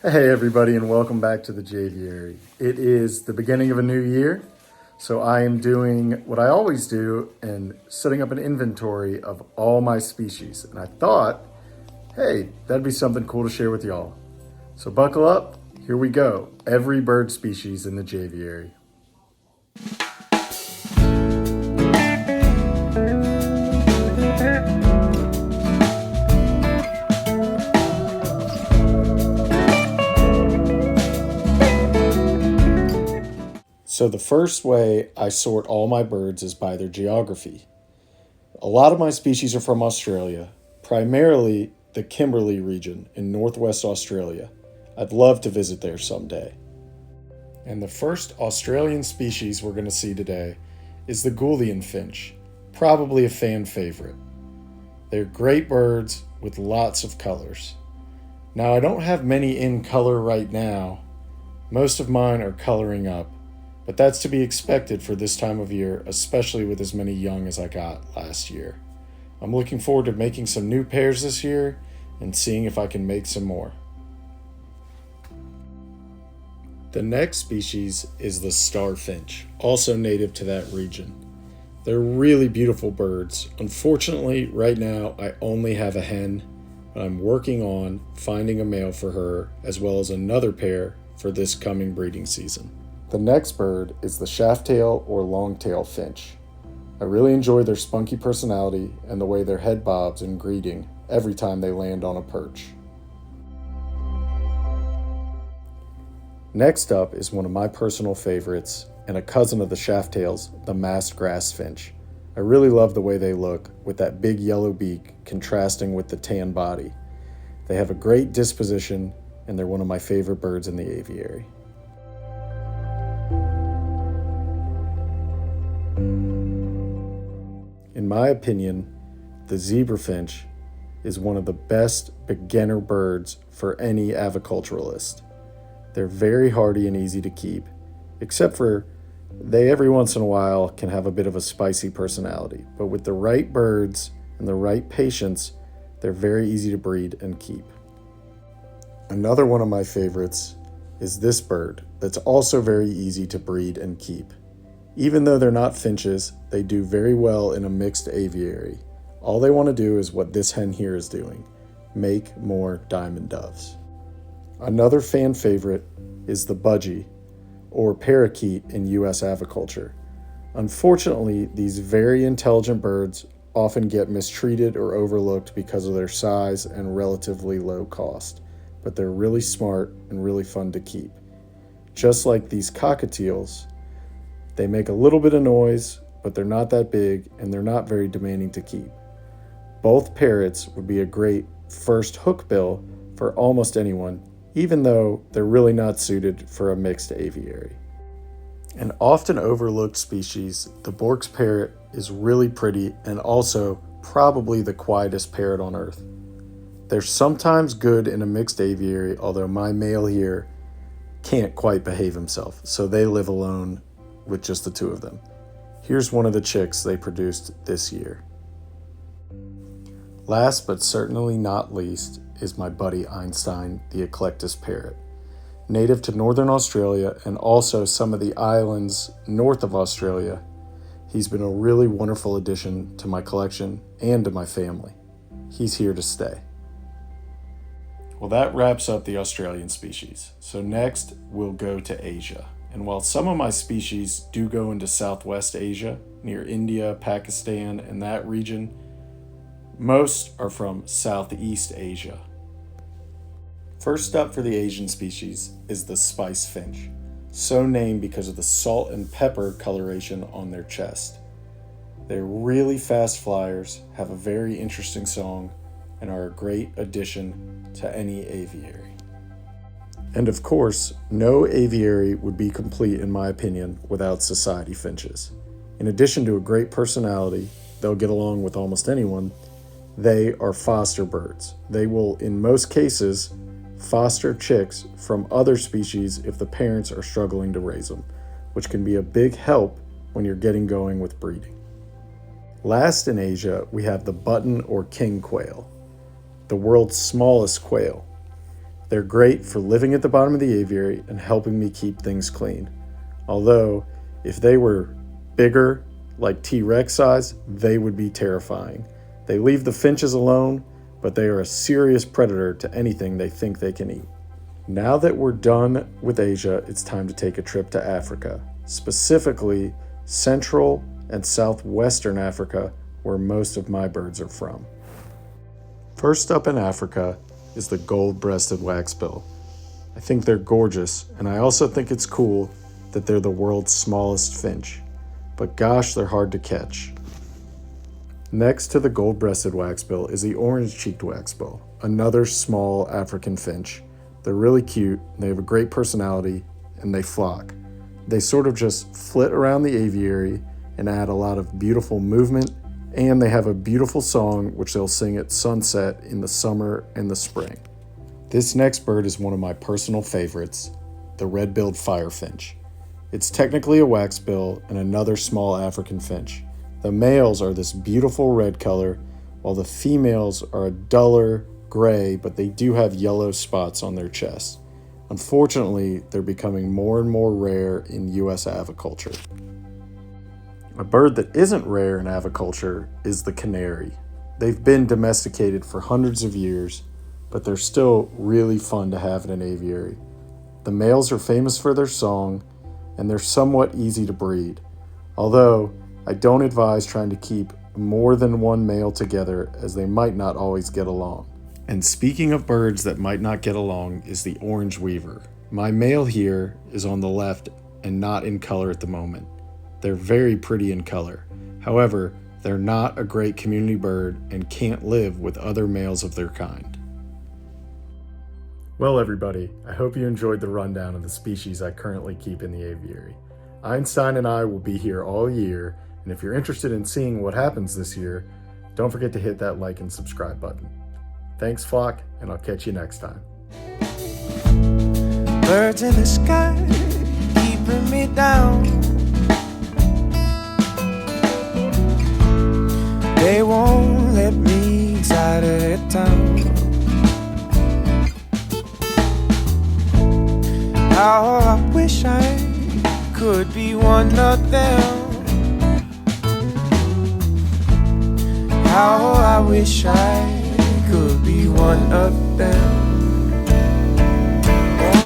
Hey everybody, and welcome back to the Aviary. It is the beginning of a new year, so I am doing what I always do and setting up an inventory of all my species. And I thought, hey, that'd be something cool to share with y'all. So buckle up, here we go. Every bird species in the Aviary. So the first way I sort all my birds is by their geography. A lot of my species are from Australia, primarily the Kimberley region in northwest Australia. I'd love to visit there someday. And the first Australian species we're going to see today is the Goulian finch, probably a fan favorite. They're great birds with lots of colors. Now I don't have many in color right now. Most of mine are coloring up. But that's to be expected for this time of year, especially with as many young as I got last year. I'm looking forward to making some new pairs this year and seeing if I can make some more. The next species is the star finch, also native to that region. They're really beautiful birds. Unfortunately, right now I only have a hen, but I'm working on finding a male for her as well as another pair for this coming breeding season. The next bird is the shaft-tail or long-tail finch. I really enjoy their spunky personality and the way their head bobs in greeting every time they land on a perch. Next up is one of my personal favorites and a cousin of the shaft-tails, the masked grass finch. I really love the way they look with that big yellow beak contrasting with the tan body. They have a great disposition and they're one of my favorite birds in the aviary. In my opinion, the zebra finch is one of the best beginner birds for any aviculturalist. They're very hardy and easy to keep, except for they every once in a while can have a bit of a spicy personality. But with the right birds and the right patience, they're very easy to breed and keep. Another one of my favorites is this bird that's also very easy to breed and keep. Even though they're not finches, they do very well in a mixed aviary. All they want to do is what this hen here is doing, make more diamond doves. Another fan favorite is the budgie, or parakeet in U.S. aviculture. Unfortunately, these very intelligent birds often get mistreated or overlooked because of their size and relatively low cost, but they're really smart and really fun to keep. Just like these cockatiels, they make a little bit of noise, but they're not that big and they're not very demanding to keep. Both parrots would be a great first hookbill for almost anyone, even though they're really not suited for a mixed aviary. An often overlooked species, the Bork's parrot, is really pretty and also probably the quietest parrot on earth. They're sometimes good in a mixed aviary, although my male here can't quite behave himself, so they live alone with just the two of them. Here's one of the chicks they produced this year. Last but certainly not least is my buddy Einstein, the eclectus parrot. Native to northern Australia and also some of the islands north of Australia, he's been a really wonderful addition to my collection and to my family. He's here to stay. Well, that wraps up the Australian species. So next, we'll go to Asia. And while some of my species do go into Southwest Asia, near India, Pakistan, and that region, most are from Southeast Asia. First up for the Asian species is the spice finch, so named because of the salt and pepper coloration on their chest. They're really fast flyers, have a very interesting song, and are a great addition to any aviary. And of course, no aviary would be complete, in my opinion, without society finches. In addition to a great personality, they'll get along with almost anyone, they are foster birds. They will, in most cases, foster chicks from other species if the parents are struggling to raise them, which can be a big help when you're getting going with breeding. Last in Asia, we have the button or king quail, the world's smallest quail. They're great for living at the bottom of the aviary and helping me keep things clean. Although, if they were bigger, like T-Rex size, they would be terrifying. They leave the finches alone, but they are a serious predator to anything they think they can eat. Now that we're done with Asia, it's time to take a trip to Africa, specifically Central and Southwestern Africa, where most of my birds are from. First up in Africa is the gold-breasted waxbill. I think they're gorgeous, and I also think it's cool that they're the world's smallest finch. But gosh, they're hard to catch. Next to the gold-breasted waxbill is the orange-cheeked waxbill, another small African finch. They're really cute, they have a great personality, and they flock. They sort of just flit around the aviary and add a lot of beautiful movement, and they have a beautiful song which they'll sing at sunset in the summer and the spring. This next bird is one of my personal favorites, the red-billed firefinch. It's technically a waxbill and another small African finch. The males are this beautiful red color, while the females are a duller gray, but they do have yellow spots on their chest. Unfortunately, they're becoming more and more rare in U.S. aviculture. A bird that isn't rare in aviculture is the canary. They've been domesticated for hundreds of years, but they're still really fun to have in an aviary. The males are famous for their song, and they're somewhat easy to breed. Although, I don't advise trying to keep more than one male together, as they might not always get along. And speaking of birds that might not get along is the orange weaver. My male here is on the left and not in color at the moment. They're very pretty in color. However, they're not a great community bird and can't live with other males of their kind. Well, everybody, I hope you enjoyed the rundown of the species I currently keep in the aviary. Einstein and I will be here all year, and if you're interested in seeing what happens this year, don't forget to hit that like and subscribe button. Thanks, flock, and I'll catch you next time. Birds in the sky keeping me down. They won't let me out of town. How I wish I could be one of them. How I wish I could be one of them.